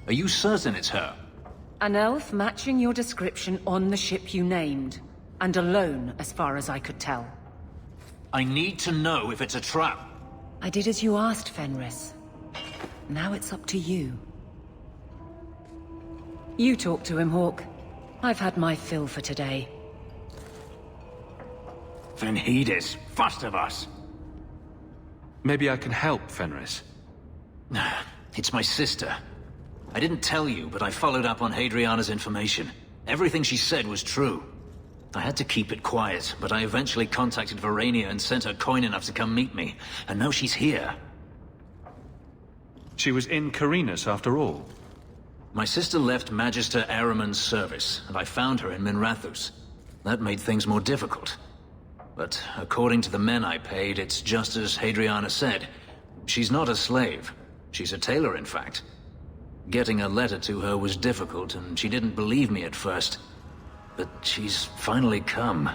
Are you certain it's her? An elf matching your description on the ship you named. And alone, as far as I could tell. I need to know if it's a trap. I did as you asked, Fenris. Now it's up to you. You talk to him, Hawk. I've had my fill for today. Then heed it, first of us. Maybe I can help, Fenris. It's my sister. I didn't tell you, but I followed up on Hadriana's information. Everything she said was true. I had to keep it quiet, but I eventually contacted Varania and sent her coin enough to come meet me. And now she's here. She was in Carinus after all. My sister left Magister Ahriman's service, and I found her in Minrathous. That made things more difficult. But according to the men I paid, it's just as Hadriana said. She's not a slave. She's a tailor, in fact. Getting a letter to her was difficult, and she didn't believe me at first. But she's finally come.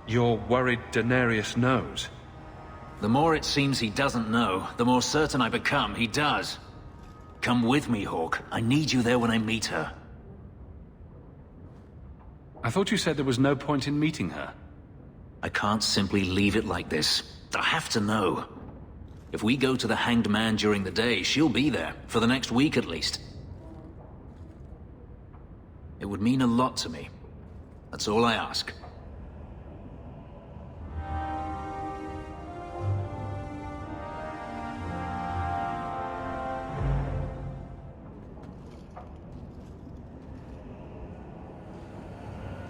You're worried Danarius knows? The more it seems he doesn't know, the more certain I become he does. Come with me, Hawk. I need you there when I meet her. I thought you said there was no point in meeting her. I can't simply leave it like this. I have to know. If we go to the Hanged Man during the day, she'll be there, for the next week at least. It would mean a lot to me. That's all I ask.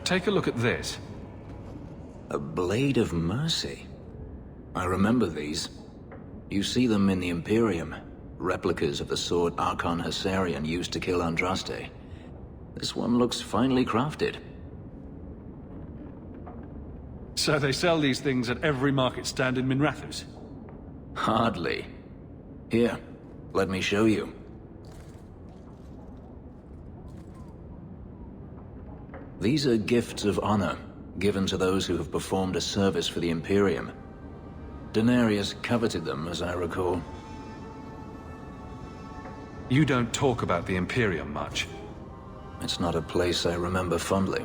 Take a look at this. A Blade of Mercy. I remember these. You see them in the Imperium. Replicas of the sword Archon Hessarian used to kill Andraste. This one looks finely crafted. So they sell these things at every market stand in Minrathous? Hardly. Here, let me show you. These are gifts of honor, given to those who have performed a service for the Imperium. Danarius coveted them, as I recall. You don't talk about the Imperium much. It's not a place I remember fondly.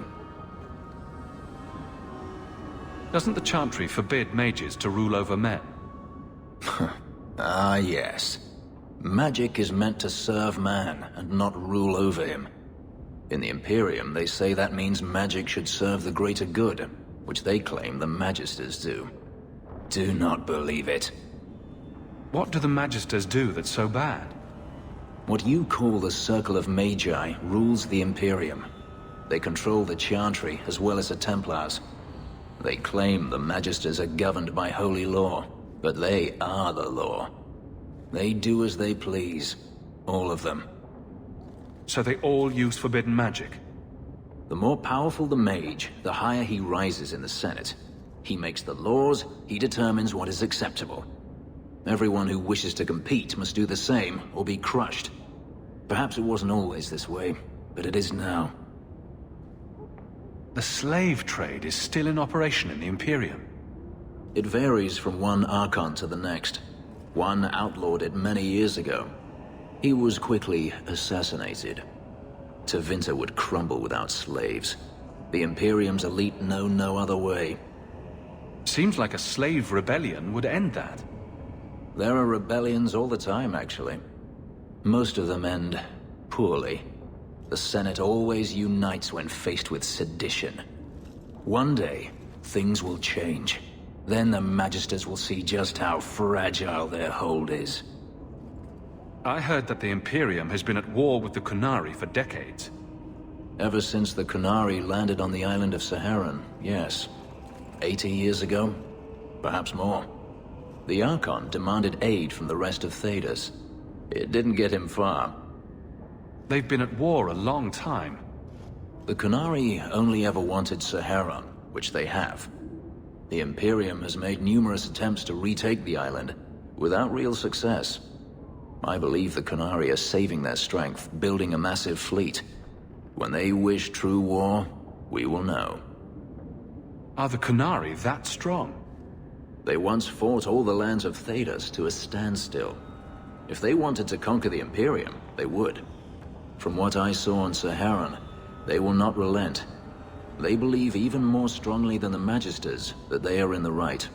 Doesn't the Chantry forbid mages to rule over men? Ah, yes. Magic is meant to serve man, and not rule over him. In the Imperium, they say that means magic should serve the greater good, which they claim the Magisters do. Do not believe it. What do the Magisters do that's so bad? What you call the Circle of Magi rules the Imperium. They control the Chantry as well as the Templars. They claim the Magisters are governed by holy law, but they are the law. They do as they please. All of them. So they all use forbidden magic? The more powerful the mage, the higher he rises in the Senate. He makes the laws, he determines what is acceptable. Everyone who wishes to compete must do the same, or be crushed. Perhaps it wasn't always this way, but it is now. The slave trade is still in operation in the Imperium. It varies from one Archon to the next. One outlawed it many years ago. He was quickly assassinated. Tevinter would crumble without slaves. The Imperium's elite know no other way. Seems like a slave rebellion would end that. There are rebellions all the time, actually. Most of them end poorly. The Senate always unites when faced with sedition. One day, things will change. Then the Magisters will see just how fragile their hold is. I heard that the Imperium has been at war with the Qunari for decades. Ever since the Qunari landed on the island of Saharan, yes. 80 years ago? Perhaps more. The Archon demanded aid from the rest of Thedas. It didn't get him far. They've been at war a long time. The Qunari only ever wanted Saharan, which they have. The Imperium has made numerous attempts to retake the island, without real success. I believe the Qunari are saving their strength, building a massive fleet. When they wish true war, we will know. Are the Qunari that strong? They once fought all the lands of Thedas to a standstill. If they wanted to conquer the Imperium, they would. From what I saw on Saharan, they will not relent. They believe even more strongly than the Magisters that they are in the right.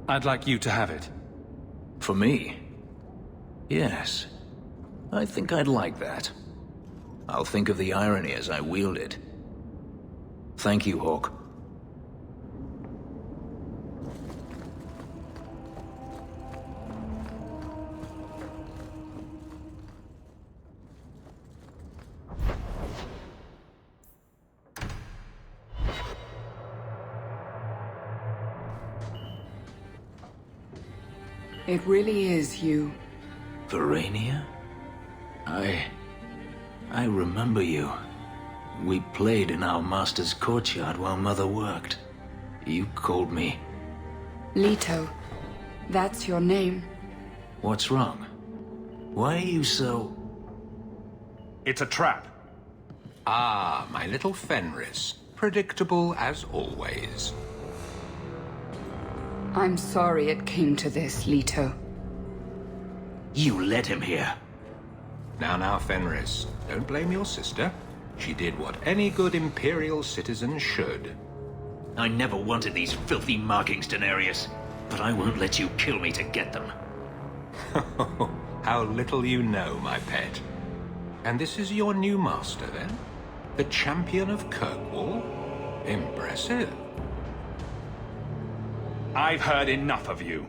I'd like you to have it. For me? Yes. I think I'd like that. I'll think of the irony as I wield it. Thank you, Hawk. It really is you. Varania? I remember you. We played in our master's courtyard while Mother worked. You called me. Leto. That's your name. What's wrong? Why are you so... It's a trap. Ah, my little Fenris. Predictable as always. I'm sorry it came to this, Leto. You led him here. Now, Fenris. Don't blame your sister. She did what any good Imperial citizen should. I never wanted these filthy markings, Danarius. But I won't let you kill me to get them. How little you know, my pet. And this is your new master, then? The champion of Kirkwall? Impressive. I've heard enough of you.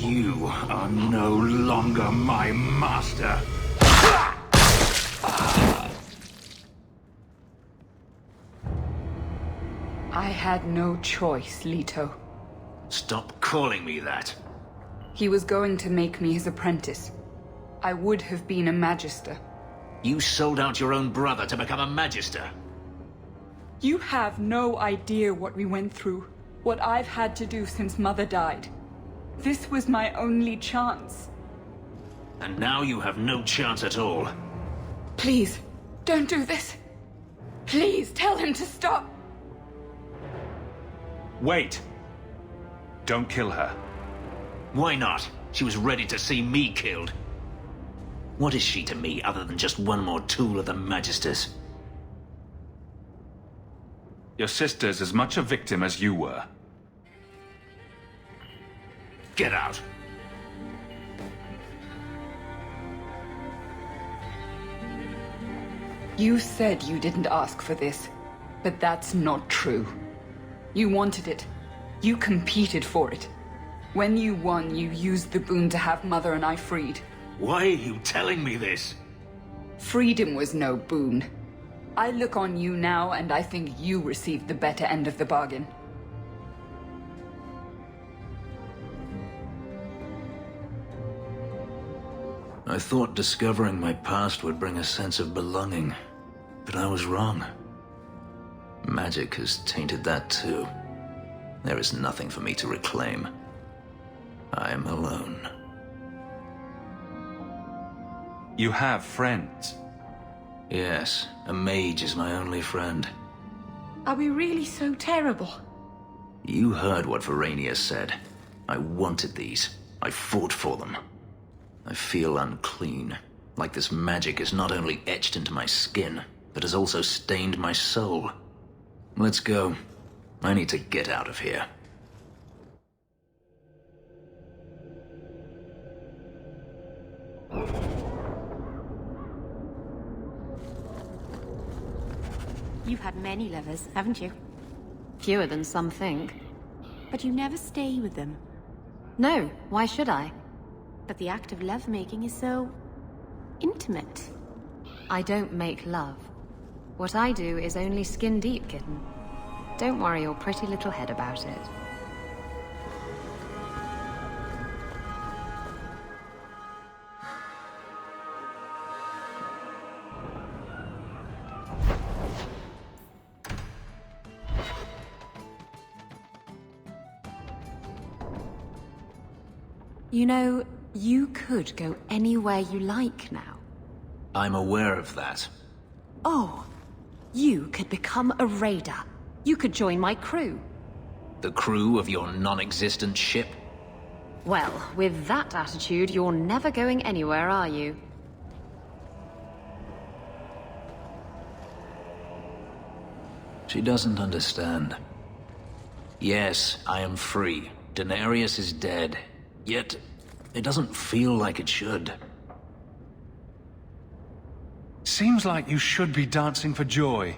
You are no longer my master. I had no choice, Leto. Stop calling me that. He was going to make me his apprentice. I would have been a magister. You sold out your own brother to become a magister. You have no idea what we went through, what I've had to do since Mother died. This was my only chance. And now you have no chance at all. Please, don't do this. Please, tell him to stop. Wait. Don't kill her. Why not? She was ready to see me killed. What is she to me other than just one more tool of the Magisters? Your sister's as much a victim as you were. Get out! You said you didn't ask for this, but that's not true. You wanted it. You competed for it. When you won, you used the boon to have Mother and I freed. Why are you telling me this? Freedom was no boon. I look on you now, and I think you received the better end of the bargain. I thought discovering my past would bring a sense of belonging, but I was wrong. Magic has tainted that too. There is nothing for me to reclaim. I am alone. You have friends. Yes, a mage is my only friend. Are we really so terrible? You heard what Varania said. I wanted these. I fought for them. I feel unclean, like this magic is not only etched into my skin, but has also stained my soul. Let's go. I need to get out of here. You've had many lovers, haven't you? Fewer than some think. But you never stay with them. No, why should I? But the act of lovemaking is so... intimate. I don't make love. What I do is only skin deep, kitten. Don't worry your pretty little head about it. You know, you could go anywhere you like now. I'm aware of that. Oh, you could become a raider. You could join my crew. The crew of your non-existent ship? Well, with that attitude, you're never going anywhere, are you? She doesn't understand. Yes, I am free. Danarius is dead. Yet, it doesn't feel like it should. Seems like you should be dancing for joy.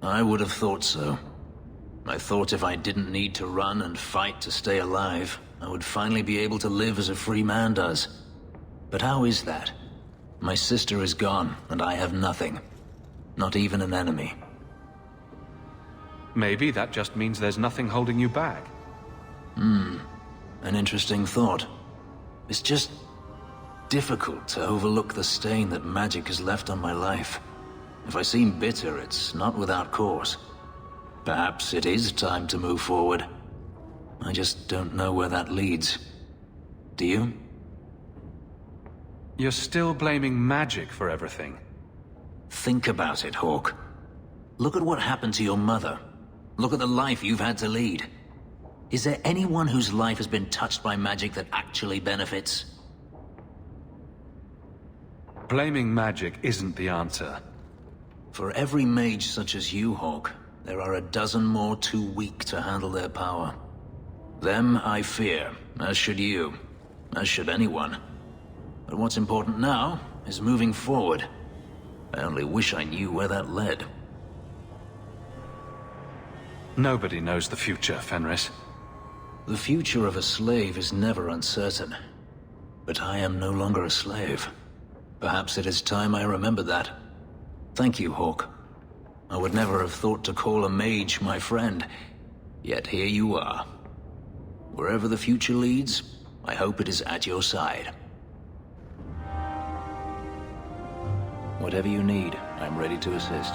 I would have thought so. I thought if I didn't need to run and fight to stay alive, I would finally be able to live as a free man does. But how is that? My sister is gone, and I have nothing. Not even an enemy. Maybe that just means there's nothing holding you back. An interesting thought. It's just difficult to overlook the stain that magic has left on my life. If I seem bitter, it's not without cause. Perhaps it is time to move forward. I just don't know where that leads. Do you? You're still blaming magic for everything. Think about it, Hawk. Look at what happened to your mother. Look at the life you've had to lead. Is there anyone whose life has been touched by magic that actually benefits? Blaming magic isn't the answer. For every mage such as you, Hawk, there are a dozen more too weak to handle their power. Them I fear, as should you, as should anyone. But what's important now is moving forward. I only wish I knew where that led. Nobody knows the future, Fenris. The future of a slave is never uncertain. But I am no longer a slave. Perhaps it is time I remember that. Thank you, Hawk. I would never have thought to call a mage my friend. Yet here you are. Wherever the future leads, I hope it is at your side. Whatever you need, I'm ready to assist.